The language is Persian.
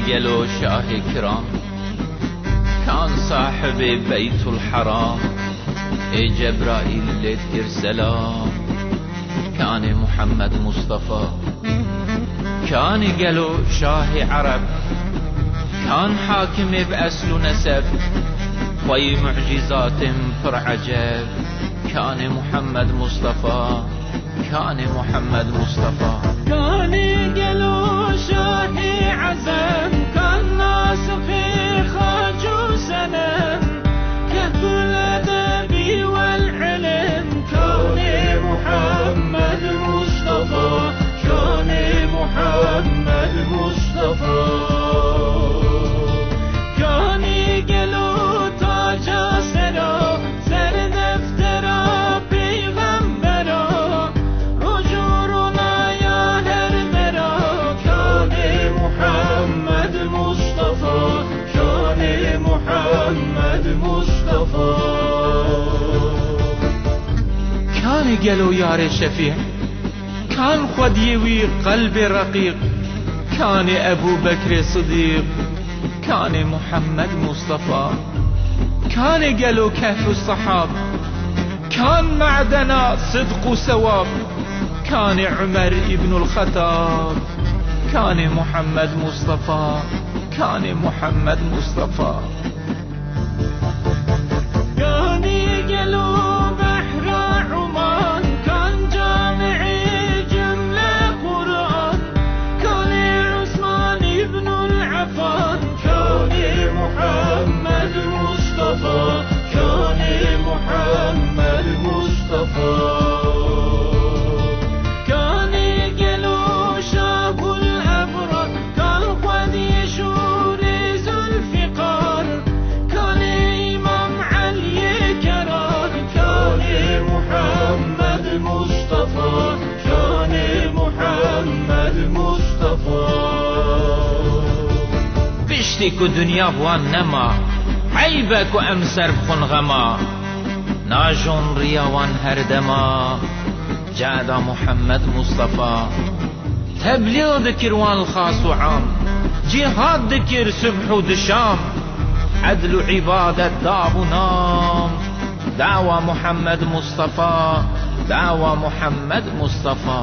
گلو شاه کرام، كان صاحب بيت الحرام. اي جبرائيل لتكر سلام، كان محمد مصطفى. كان قالوا شاه عرب، كان حاكم بأسل نسب، وي معجزات پر عجب. كان محمد مصطفى، كان محمد مصطفى. كان قالوا شاه عزم، كان ناسخ خاج وسنم، كهف الأدب والعلم. كان محمد مصطفى، كان محمد مصطفى. كان قالوا تاج سرا، سر دفترا پیغمبرا، رجورنا يا هرمرا. كان محمد مصطفى، كان محمد مصطفى. كان قالوا يار شفيع، كان خديوي قلب رقيق. كان أبو بكر صديق، كان محمد مصطفى. كان قالوا كهف الصحاب، كان معدنا صدق وثواب. كان عمر ابن الخطاب، كان محمد مصطفى، كان محمد مصطفى. كان قالوا بحر عمان، كان جامع جملة قرآن. كان عثمان ابن العفان، كان محمد مصطفى، كان محمد مصطفى. كان قالوا شاب الأبرار، كان قد يشور ذو الفقار. كان إمام علي كرار، كان محمد مصطفى، كان محمد مصطفى. بشتك دنيا بوان نما، عيبك وأمسر بخن غما. ناجون رياوان هردما، جاد محمد مصطفى. تبليغ ذكر وان الخاص وعام، جهاد ذكر سبح ودشام. عدل عبادة داب ونام، دعوة محمد مصطفى، دعوة محمد مصطفى.